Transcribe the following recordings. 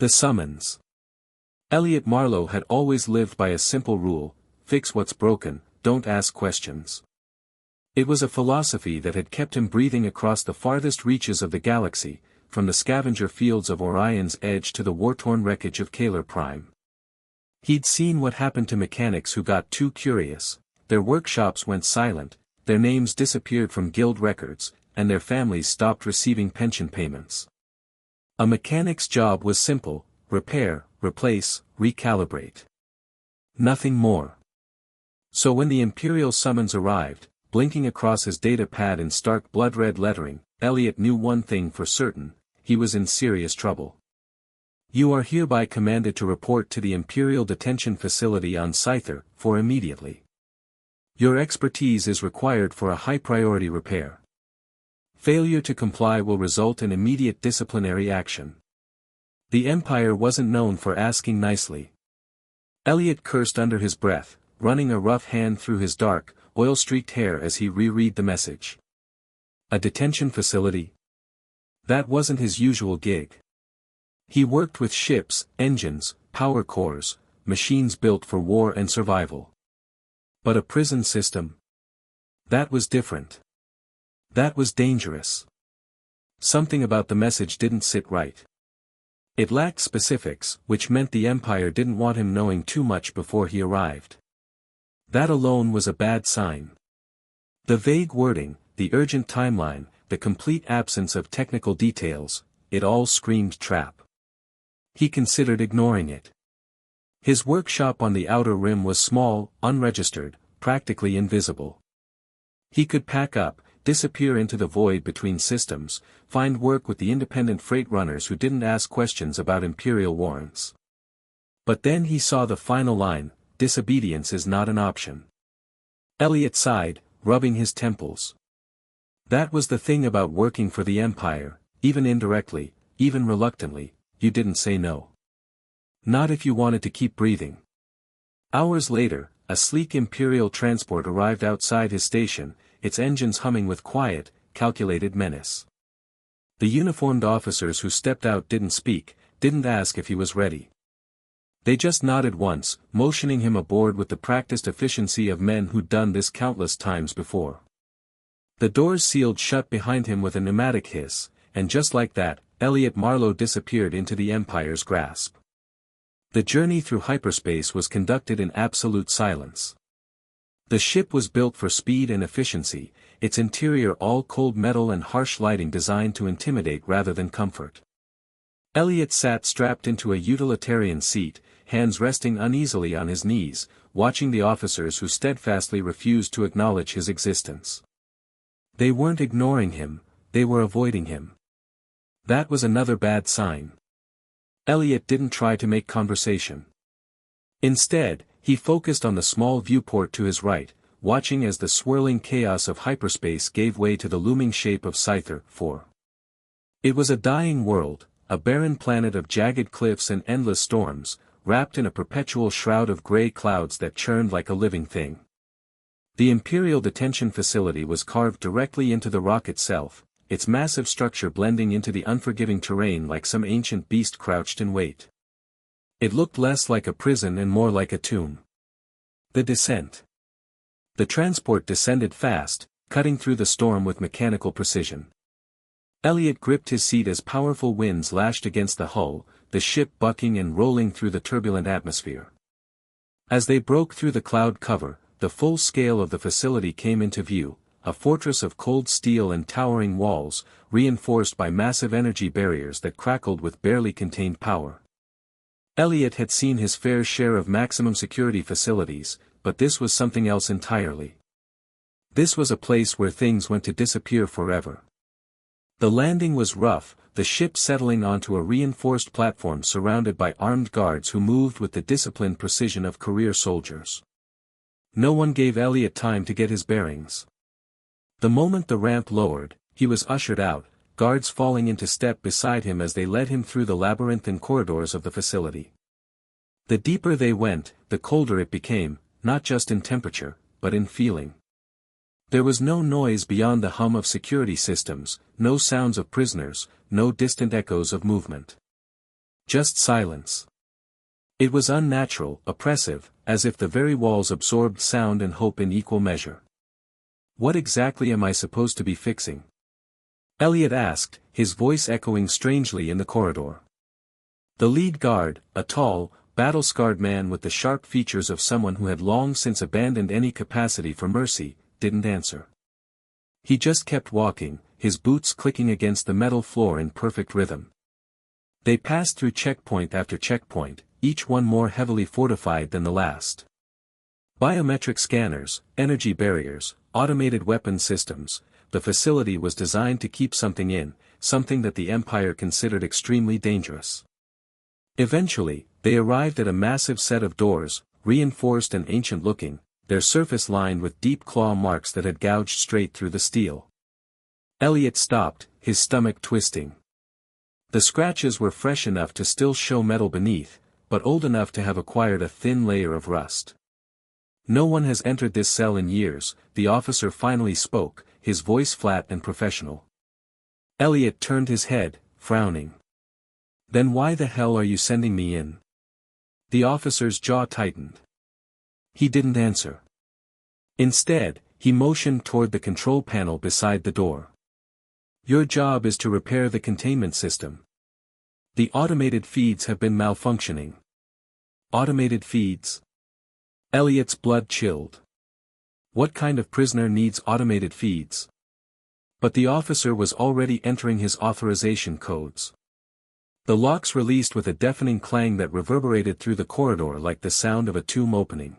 The summons. Elliot Marlo had always lived by a simple rule: fix what's broken, don't ask questions. It was a philosophy that had kept him breathing across the farthest reaches of the galaxy, from the scavenger fields of Orion's Edge to the war-torn wreckage of Kalar Prime. He'd seen what happened to mechanics who got too curious: their workshops went silent, their names disappeared from guild records, and their families stopped receiving pension payments. A mechanic's job was simple: repair, replace, recalibrate. Nothing more. So when the Imperial summons arrived, blinking across his data pad in stark blood-red lettering, Elliot knew one thing for certain: he was in serious trouble. You are hereby commanded to report to the Imperial Detention Facility on Scyther, for immediately. Your expertise is required for a high-priority repair. Failure to comply will result in immediate disciplinary action. The Empire wasn't known for asking nicely. Elliot cursed under his breath, running a rough hand through his dark, oil-streaked hair as he reread the message. A detention facility? That wasn't his usual gig. He worked with ships, engines, power cores, machines built for war and survival. But a prison system? That was different. That was dangerous. Something about the message didn't sit right. It lacked specifics, which meant the Empire didn't want him knowing too much before he arrived. That alone was a bad sign. The vague wording, the urgent timeline, the complete absence of technical details, it all screamed trap. He considered ignoring it. His workshop on the outer rim was small, unregistered, practically invisible. He could pack up, disappear into the void between systems, find work with the independent freight runners who didn't ask questions about Imperial warrants. But then he saw the final line: disobedience is not an option. Elliot sighed, rubbing his temples. That was the thing about working for the Empire: even indirectly, even reluctantly, you didn't say no. Not if you wanted to keep breathing. Hours later, a sleek Imperial transport arrived outside his station, its engines humming with quiet, calculated menace. The uniformed officers who stepped out didn't speak, didn't ask if he was ready. They just nodded once, motioning him aboard with the practiced efficiency of men who'd done this countless times before. The doors sealed shut behind him with a pneumatic hiss, and just like that, Elliot Marlo disappeared into the Empire's grasp. The journey through hyperspace was conducted in absolute silence. The ship was built for speed and efficiency, its interior all cold metal and harsh lighting designed to intimidate rather than comfort. Elliot sat strapped into a utilitarian seat, hands resting uneasily on his knees, watching the officers who steadfastly refused to acknowledge his existence. They weren't ignoring him, they were avoiding him. That was another bad sign. Elliot didn't try to make conversation. Instead, he focused on the small viewport to his right, watching as the swirling chaos of hyperspace gave way to the looming shape of Scyther 4. It was a dying world, a barren planet of jagged cliffs and endless storms, wrapped in a perpetual shroud of gray clouds that churned like a living thing. The Imperial Detention Facility was carved directly into the rock itself, its massive structure blending into the unforgiving terrain like some ancient beast crouched in wait. It looked less like a prison and more like a tomb. The descent. The transport descended fast, cutting through the storm with mechanical precision. Elliot gripped his seat as powerful winds lashed against the hull, the ship bucking and rolling through the turbulent atmosphere. As they broke through the cloud cover, the full scale of the facility came into view, a fortress of cold steel and towering walls, reinforced by massive energy barriers that crackled with barely contained power. Elliot had seen his fair share of maximum security facilities, but this was something else entirely. This was a place where things went to disappear forever. The landing was rough, the ship settling onto a reinforced platform surrounded by armed guards who moved with the disciplined precision of career soldiers. No one gave Elliot time to get his bearings. The moment the ramp lowered, he was ushered out, guards falling into step beside him as they led him through the labyrinthine corridors of the facility. The deeper they went, the colder it became, not just in temperature, but in feeling. There was no noise beyond the hum of security systems, no sounds of prisoners, no distant echoes of movement. Just silence. It was unnatural, oppressive, as if the very walls absorbed sound and hope in equal measure. What exactly am I supposed to be fixing? Elliot asked, his voice echoing strangely in the corridor. The lead guard, a tall, battle-scarred man with the sharp features of someone who had long since abandoned any capacity for mercy, didn't answer. He just kept walking, his boots clicking against the metal floor in perfect rhythm. They passed through checkpoint after checkpoint, each one more heavily fortified than the last. Biometric scanners, energy barriers, automated weapon systems, the facility was designed to keep something in, something that the Empire considered extremely dangerous. Eventually, they arrived at a massive set of doors, reinforced and ancient-looking, their surface lined with deep claw marks that had gouged straight through the steel. Elliot stopped, his stomach twisting. The scratches were fresh enough to still show metal beneath, but old enough to have acquired a thin layer of rust. No one has entered this cell in years, the officer finally spoke, his voice flat and professional. Elliot turned his head, frowning. Then why the hell are you sending me in? The officer's jaw tightened. He didn't answer. Instead, he motioned toward the control panel beside the door. Your job is to repair the containment system. The automated feeds have been malfunctioning. Automated feeds? Elliot's blood chilled. What kind of prisoner needs automated feeds? But the officer was already entering his authorization codes. The locks released with a deafening clang that reverberated through the corridor like the sound of a tomb opening.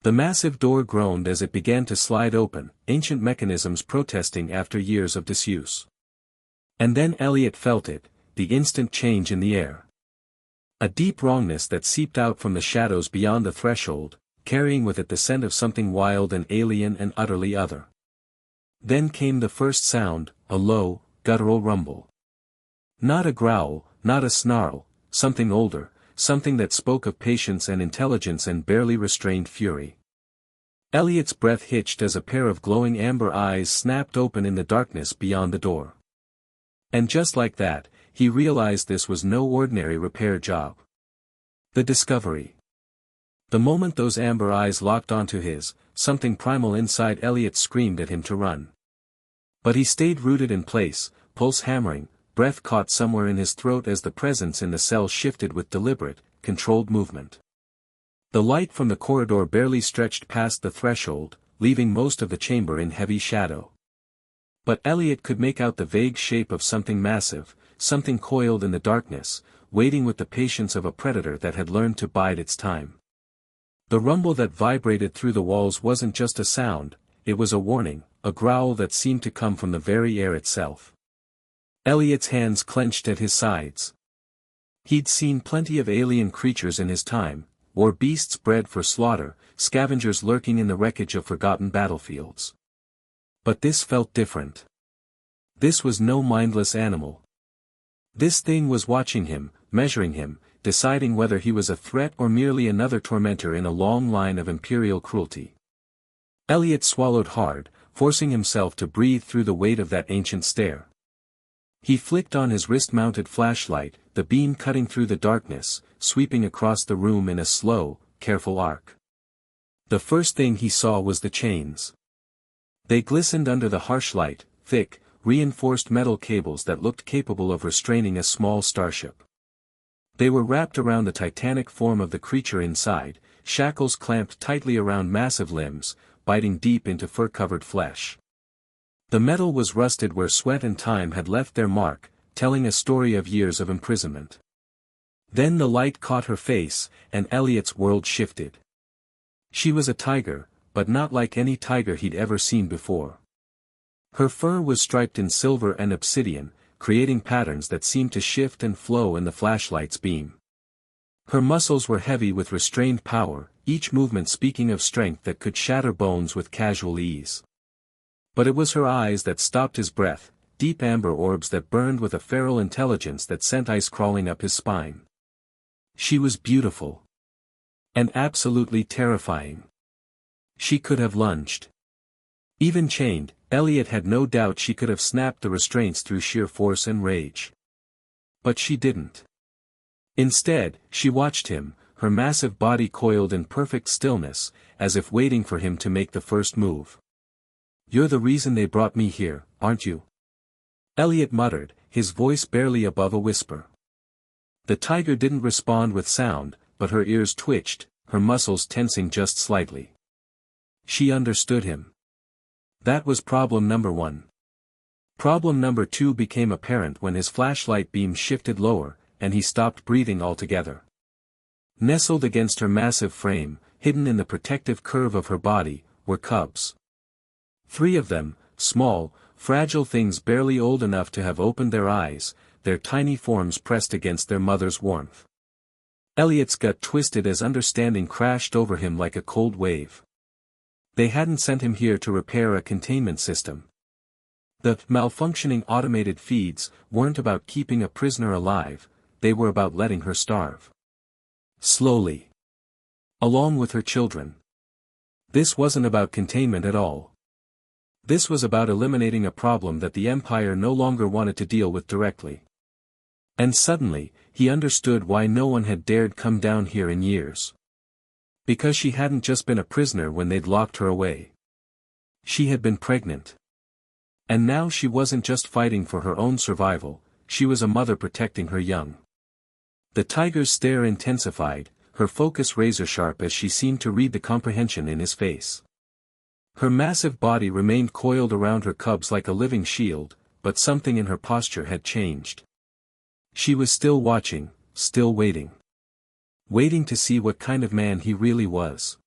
The massive door groaned as it began to slide open, ancient mechanisms protesting after years of disuse. And then Elliot felt it, the instant change in the air. A deep wrongness that seeped out from the shadows beyond the threshold, carrying with it the scent of something wild and alien and utterly other. Then came the first sound, a low, guttural rumble. Not a growl, not a snarl, something older, something that spoke of patience and intelligence and barely restrained fury. Elliot's breath hitched as a pair of glowing amber eyes snapped open in the darkness beyond the door. And just like that, he realized this was no ordinary repair job. The discovery. The moment those amber eyes locked onto his, something primal inside Elliot screamed at him to run. But he stayed rooted in place, pulse hammering, breath caught somewhere in his throat as the presence in the cell shifted with deliberate, controlled movement. The light from the corridor barely stretched past the threshold, leaving most of the chamber in heavy shadow. But Elliot could make out the vague shape of something massive, something coiled in the darkness, waiting with the patience of a predator that had learned to bide its time. The rumble that vibrated through the walls wasn't just a sound, it was a warning, a growl that seemed to come from the very air itself. Elliot's hands clenched at his sides. He'd seen plenty of alien creatures in his time, war beasts bred for slaughter, scavengers lurking in the wreckage of forgotten battlefields. But this felt different. This was no mindless animal. This thing was watching him, measuring him, deciding whether he was a threat or merely another tormentor in a long line of Imperial cruelty. Elliot swallowed hard, forcing himself to breathe through the weight of that ancient stare. He flicked on his wrist-mounted flashlight, the beam cutting through the darkness, sweeping across the room in a slow, careful arc. The first thing he saw was the chains. They glistened under the harsh light, thick, reinforced metal cables that looked capable of restraining a small starship. They were wrapped around the titanic form of the creature inside, shackles clamped tightly around massive limbs, biting deep into fur-covered flesh. The metal was rusted where sweat and time had left their mark, telling a story of years of imprisonment. Then the light caught her face, and Elliot's world shifted. She was a tiger, but not like any tiger he'd ever seen before. Her fur was striped in silver and obsidian, creating patterns that seemed to shift and flow in the flashlight's beam. Her muscles were heavy with restrained power, each movement speaking of strength that could shatter bones with casual ease. But it was her eyes that stopped his breath, deep amber orbs that burned with a feral intelligence that sent ice crawling up his spine. She was beautiful. And absolutely terrifying. She could have lunged. Even chained, Elliot had no doubt she could have snapped the restraints through sheer force and rage. But she didn't. Instead, she watched him, her massive body coiled in perfect stillness, as if waiting for him to make the first move. "You're the reason they brought me here, aren't you?" Elliot muttered, his voice barely above a whisper. The tiger didn't respond with sound, but her ears twitched, her muscles tensing just slightly. She understood him. That was problem number one. Problem number two became apparent when his flashlight beam shifted lower, and he stopped breathing altogether. Nestled against her massive frame, hidden in the protective curve of her body, were cubs. 3 of them, small, fragile things barely old enough to have opened their eyes, their tiny forms pressed against their mother's warmth. Elliot's gut twisted as understanding crashed over him like a cold wave. They hadn't sent him here to repair a containment system. The malfunctioning automated feeds weren't about keeping a prisoner alive, they were about letting her starve. Slowly. Along with her children. This wasn't about containment at all. This was about eliminating a problem that the Empire no longer wanted to deal with directly. And suddenly, he understood why no one had dared come down here in years. Because she hadn't just been a prisoner when they'd locked her away. She had been pregnant. And now she wasn't just fighting for her own survival, she was a mother protecting her young. The tiger's stare intensified, her focus razor-sharp as she seemed to read the comprehension in his face. Her massive body remained coiled around her cubs like a living shield, but something in her posture had changed. She was still watching, still waiting. Waiting to see what kind of man he really was.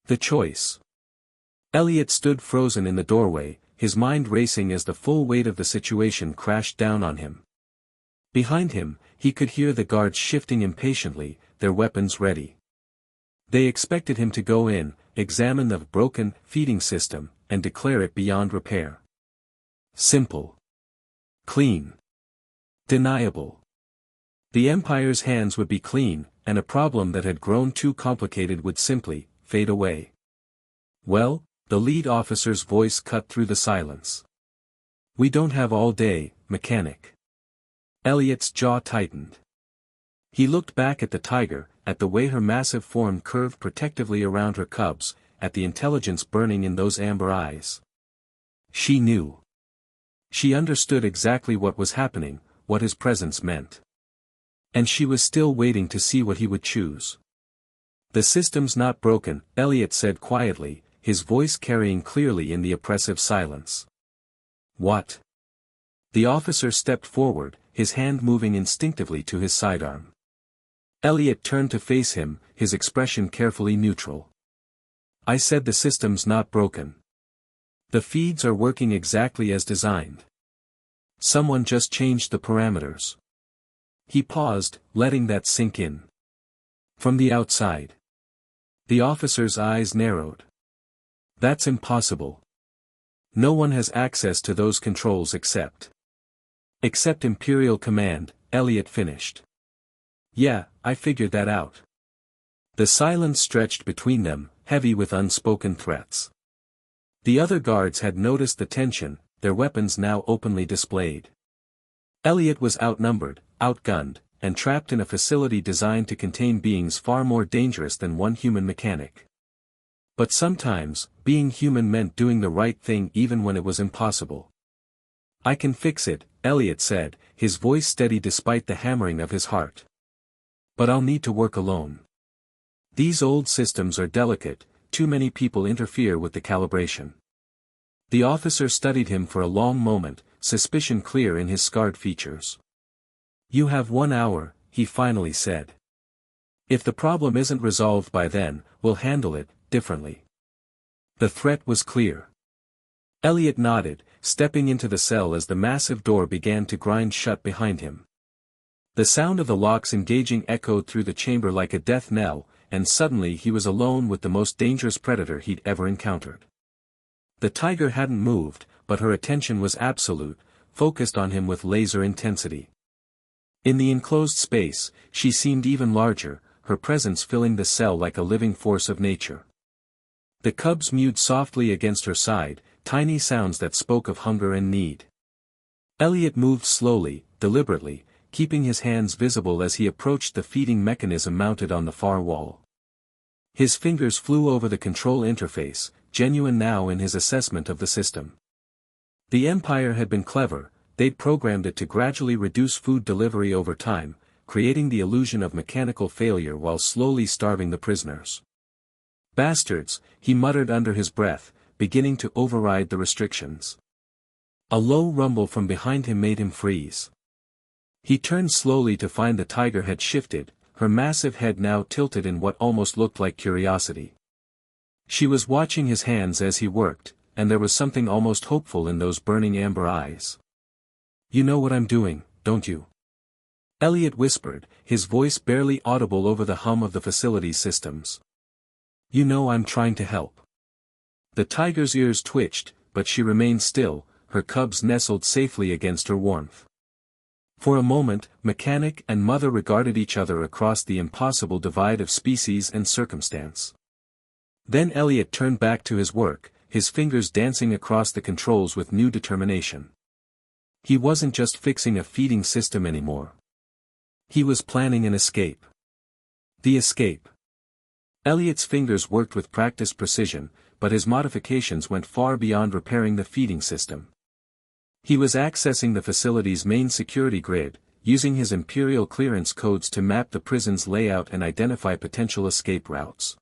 The choice. Elliot stood frozen in the doorway, his mind racing as the full weight of the situation crashed down on him. Behind him, he could hear the guards shifting impatiently, their weapons ready. They expected him to go in, examine the broken feeding system, and declare it beyond repair. Simple. Clean. Deniable. The Empire's hands would be clean, and a problem that had grown too complicated would simply fade away. "Well," the lead officer's voice cut through the silence. "We don't have all day, mechanic." Elliot's jaw tightened. He looked back at the tiger, at the way her massive form curved protectively around her cubs, at the intelligence burning in those amber eyes. She knew. She understood exactly what was happening, what his presence meant. And she was still waiting to see what he would choose. "The system's not broken," Elliot said quietly, his voice carrying clearly in the oppressive silence. "What?" The officer stepped forward, his hand moving instinctively to his sidearm. Elliot turned to face him, his expression carefully neutral. "I said the system's not broken. The feeds are working exactly as designed. Someone just changed the parameters." He paused, letting that sink in. From the outside. The officer's eyes narrowed. "That's impossible. No one has access to those controls except Imperial Command," Elliot finished. "Yeah, I figured that out." The silence stretched between them, heavy with unspoken threats. The other guards had noticed the tension, their weapons now openly displayed. Elliot was outnumbered, outgunned, and trapped in a facility designed to contain beings far more dangerous than one human mechanic. But sometimes, being human meant doing the right thing even when it was impossible. "I can fix it," Elliot said, his voice steady despite the hammering of his heart. "But I'll need to work alone. These old systems are delicate, too many people interfere with the calibration." The officer studied him for a long moment, suspicion clear in his scarred features. "You have 1 hour, he finally said. "If the problem isn't resolved by then, we'll handle it differently." The threat was clear. Elliot nodded, stepping into the cell as the massive door began to grind shut behind him. The sound of the locks engaging echoed through the chamber like a death knell, and suddenly he was alone with the most dangerous predator he'd ever encountered. The tiger hadn't moved, but her attention was absolute, focused on him with laser intensity. In the enclosed space, she seemed even larger, her presence filling the cell like a living force of nature. The cubs mewed softly against her side, tiny sounds that spoke of hunger and need. Elliot moved slowly, deliberately, keeping his hands visible as he approached the feeding mechanism mounted on the far wall. His fingers flew over the control interface, genuine now in his assessment of the system. The Empire had been clever, they'd programmed it to gradually reduce food delivery over time, creating the illusion of mechanical failure while slowly starving the prisoners. Bastards, he muttered under his breath, beginning to override the restrictions. A low rumble from behind him made him freeze. He turned slowly to find the tiger had shifted, her massive head now tilted in what almost looked like curiosity. She was watching his hands as he worked, and there was something almost hopeful in those burning amber eyes. "You know what I'm doing, don't you?" Elliot whispered, his voice barely audible over the hum of the facility's systems. "You know I'm trying to help." The tiger's ears twitched, but she remained still, her cubs nestled safely against her warmth. For a moment, mechanic and mother regarded each other across the impossible divide of species and circumstance. Then Elliot turned back to his work, his fingers dancing across the controls with new determination. He wasn't just fixing a feeding system anymore. He was planning an escape. The escape. Elliot's fingers worked with practiced precision, but his modifications went far beyond repairing the feeding system. He was accessing the facility's main security grid, using his Imperial clearance codes to map the prison's layout and identify potential escape routes.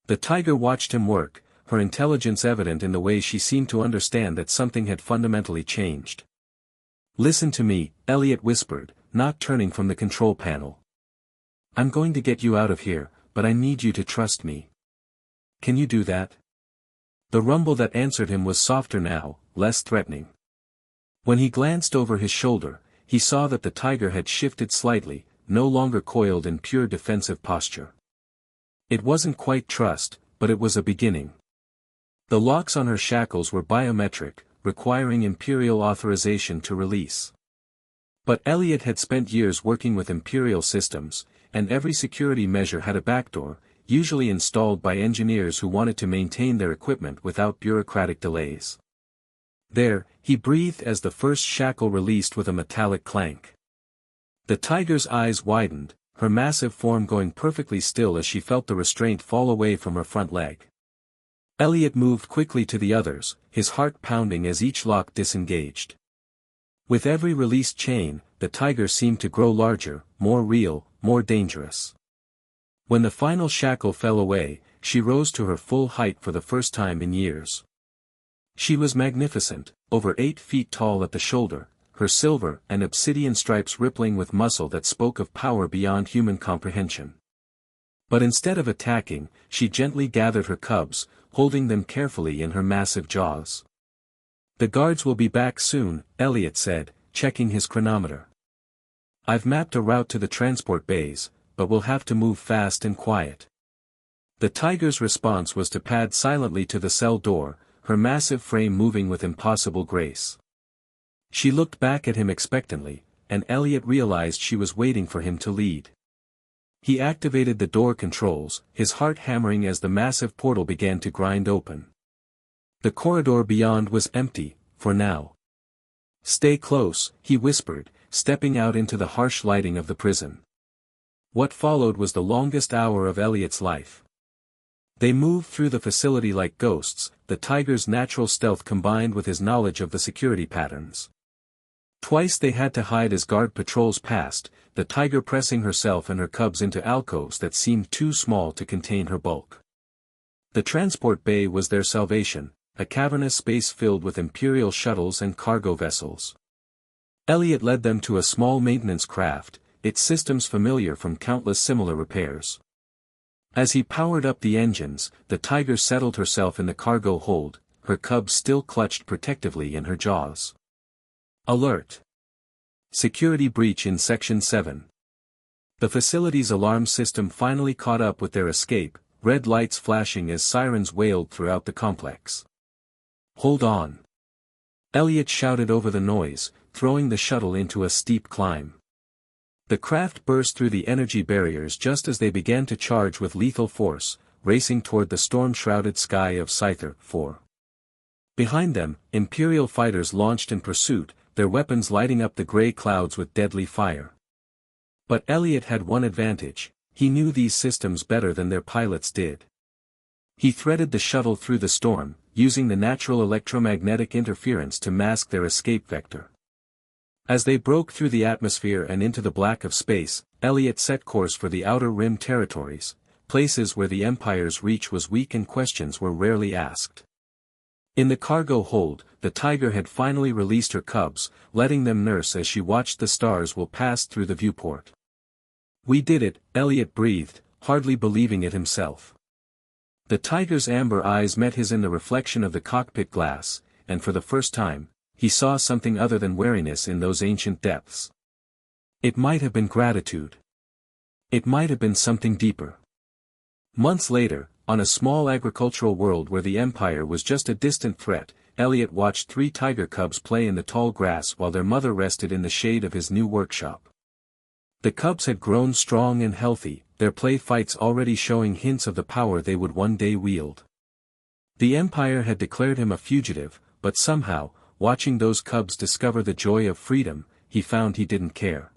The tiger watched him work, her intelligence evident in the way she seemed to understand that something had fundamentally changed. "Listen to me," Elliot whispered, not turning from the control panel. "I'm going to get you out of here, but I need you to trust me. Can you do that?" The rumble that answered him was softer now, less threatening. When he glanced over his shoulder, he saw that the tiger had shifted slightly, no longer coiled in pure defensive posture. It wasn't quite trust, but it was a beginning. The locks on her shackles were biometric, requiring Imperial authorization to release. But Elliot had spent years working with Imperial systems, and every security measure had a backdoor, usually installed by engineers who wanted to maintain their equipment without bureaucratic delays. There, he breathed as the first shackle released with a metallic clank. The tiger's eyes widened, her massive form going perfectly still as she felt the restraint fall away from her front leg. Elliot moved quickly to the others, his heart pounding as each lock disengaged. With every released chain, the tiger seemed to grow larger, more real, more dangerous. When the final shackle fell away, she rose to her full height for the first time in years. She was magnificent, over 8 feet tall at the shoulder, her silver and obsidian stripes rippling with muscle that spoke of power beyond human comprehension. But instead of attacking, she gently gathered her cubs, holding them carefully in her massive jaws. "The guards will be back soon," Elliot said, checking his chronometer. "I've mapped a route to the transport bays, but we'll have to move fast and quiet." The tiger's response was to pad silently to the cell door, her massive frame moving with impossible grace. She looked back at him expectantly, and Elliot realized she was waiting for him to lead. He activated the door controls, his heart hammering as the massive portal began to grind open. The corridor beyond was empty, for now. "Stay close," he whispered, stepping out into the harsh lighting of the prison. What followed was the longest hour of Elliot's life. They moved through the facility like ghosts, the tiger's natural stealth combined with his knowledge of the security patterns. Twice they had to hide as guard patrols passed, the tiger pressing herself and her cubs into alcoves that seemed too small to contain her bulk. The transport bay was their salvation, a cavernous space filled with Imperial shuttles and cargo vessels. Elliot led them to a small maintenance craft, its systems familiar from countless similar repairs. As he powered up the engines, the tiger settled herself in the cargo hold, her cubs still clutched protectively in her jaws. Alert! Security breach in Section 7. The facility's alarm system finally caught up with their escape, red lights flashing as sirens wailed throughout the complex. "Hold on!" Elliot shouted over the noise, throwing the shuttle into a steep climb. The craft burst through the energy barriers just as they began to charge with lethal force, racing toward the storm-shrouded sky of Scyther 4. Behind them, Imperial fighters launched in pursuit, their weapons lighting up the gray clouds with deadly fire. But Elliot had one advantage: he knew these systems better than their pilots did. He threaded the shuttle through the storm, using the natural electromagnetic interference to mask their escape vector. As they broke through the atmosphere and into the black of space, Elliot set course for the Outer Rim territories, places where the Empire's reach was weak and questions were rarely asked. In the cargo hold, the Tiger had finally released her cubs, letting them nurse as she watched the stars will pass through the viewport. "We did it," Elliot breathed, hardly believing it himself. The Tiger's amber eyes met his in the reflection of the cockpit glass, and for the first time, he saw something other than wariness in those ancient depths. It might have been gratitude. It might have been something deeper. Months later, on a small agricultural world where the Empire was just a distant threat, Elliot watched 3 tiger cubs play in the tall grass while their mother rested in the shade of his new workshop. The cubs had grown strong and healthy, their play fights already showing hints of the power they would one day wield. The Empire had declared him a fugitive, but somehow, watching those cubs discover the joy of freedom, he found he didn't care.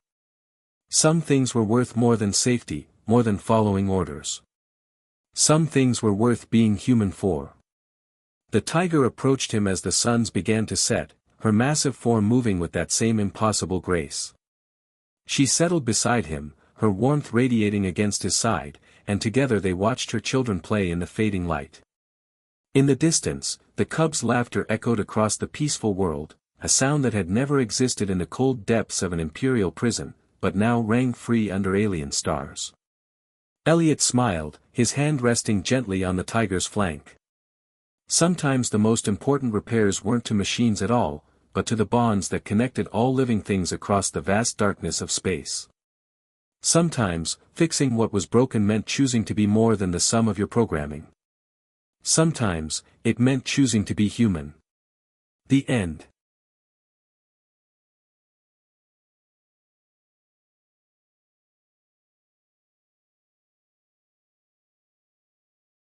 Some things were worth more than safety, more than following orders. Some things were worth being human for. The Tiger approached him as the suns began to set, her massive form moving with that same impossible grace. She settled beside him, her warmth radiating against his side, and together they watched her children play in the fading light. In the distance, the cubs' laughter echoed across the peaceful world, a sound that had never existed in the cold depths of an Imperial prison, but now rang free under alien stars. Elliot smiled, his hand resting gently on the Tiger's flank. Sometimes the most important repairs weren't to machines at all, but to the bonds that connected all living things across the vast darkness of space. Sometimes, fixing what was broken meant choosing to be more than the sum of your programming. Sometimes, it meant choosing to be human. The end.